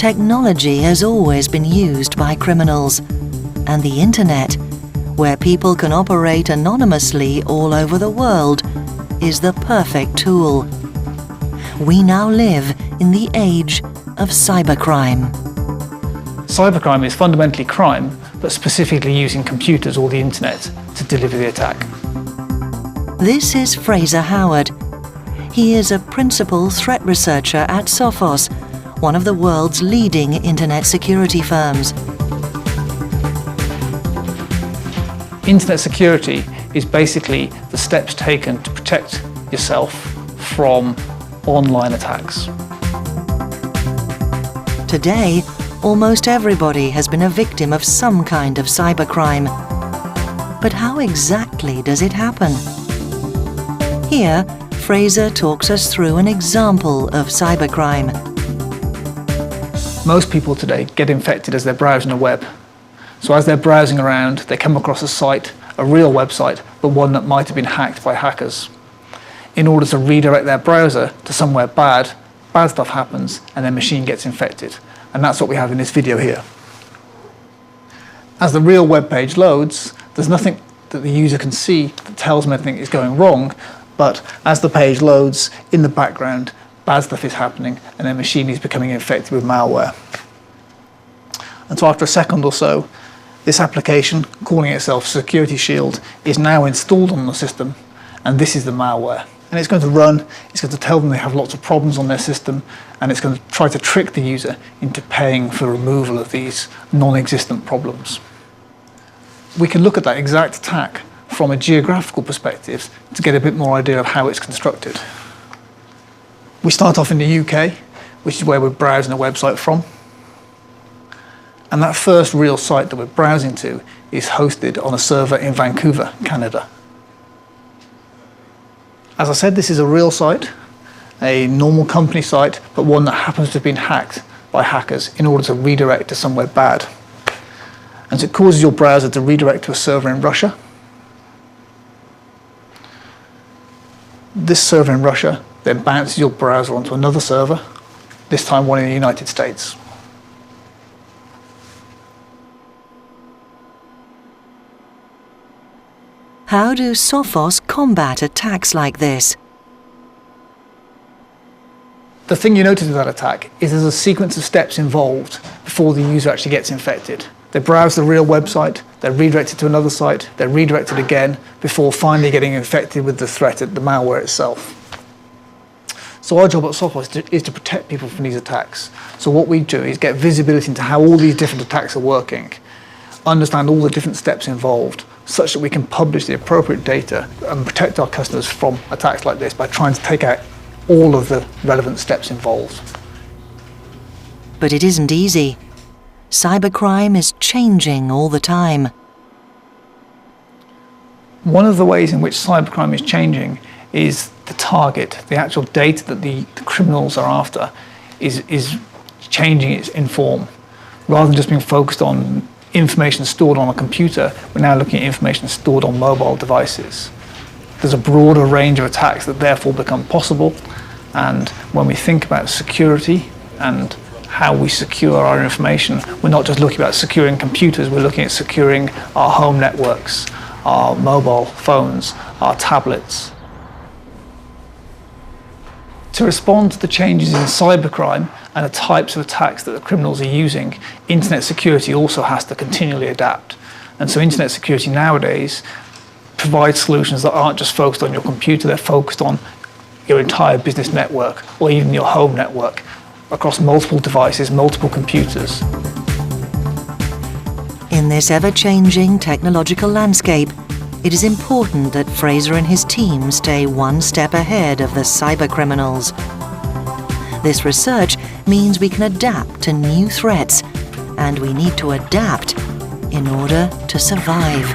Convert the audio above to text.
Technology has always been used by criminals, and the internet, where people can operate anonymously all over the world, is the perfect tool. We now live in the age of cybercrime. Cybercrime is fundamentally crime, but specifically using computers or the internet to deliver the attack. This is Fraser Howard. He is a principal threat researcher at Sophos, one of the world's leading internet security firms. Internet security is basically the steps taken to protect yourself from online attacks. Today, almost everybody has been a victim of some kind of cybercrime. But how exactly does it happen? Here, Fraser talks us through an example of cybercrime. Most people today get infected as they're browsing the web. So as they're browsing around, they come across a site, a real website, but one that might have been hacked by hackers. In order to redirect their browser to somewhere bad stuff happens and their machine gets infected. And that's what we have in this video here. As the real web page loads, there's nothing that the user can see that tells them anything is going wrong, but as the page loads, in the background, bad stuff is happening and their machine is becoming infected with malware. And so after a second or so, this application, calling itself Security Shield, is now installed on the system, and this is the malware. And it's going to run, it's going to tell them they have lots of problems on their system, and it's going to try to trick the user into paying for removal of these non-existent problems. We can look at that exact attack from a geographical perspective to get a bit more idea of how it's constructed. We start off in the UK, which is where we're browsing a website from. And that first real site that we're browsing to is hosted on a server in Vancouver, Canada. As I said, this is a real site, a normal company site, but one that happens to have been hacked by hackers in order to redirect to somewhere bad. And so it causes your browser to redirect to a server in Russia. This server in Russia then bounces your browser onto another server, this time one in the United States. How do Sophos combat attacks like this? The thing you notice with that attack is there's a sequence of steps involved before the user actually gets infected. They browse the real website, they're redirected to another site, they're redirected again before finally getting infected with the threat, the malware itself. So our job at Sophos is to protect people from these attacks. So what we do is get visibility into how all these different attacks are working, understand all the different steps involved, such that we can publish the appropriate data and protect our customers from attacks like this by trying to take out all of the relevant steps involved. But it isn't easy. Cybercrime is changing all the time. One of the ways in which cybercrime is changing is the target, the actual data that the criminals are after is changing in form. Rather than just being focused on information stored on a computer, we're now looking at information stored on mobile devices. There's a broader range of attacks that therefore become possible, and when we think about security and how we secure our information, we're not just looking at securing computers, we're looking at securing our home networks, our mobile phones, our tablets. To respond to the changes in cybercrime and the types of attacks that the criminals are using, internet security also has to continually adapt. And so internet security nowadays provides solutions that aren't just focused on your computer, they're focused on your entire business network or even your home network across multiple devices, multiple computers. In this ever-changing technological landscape, it is important that Fraser and his team stay one step ahead of the cybercriminals. This research means we can adapt to new threats, and we need to adapt in order to survive.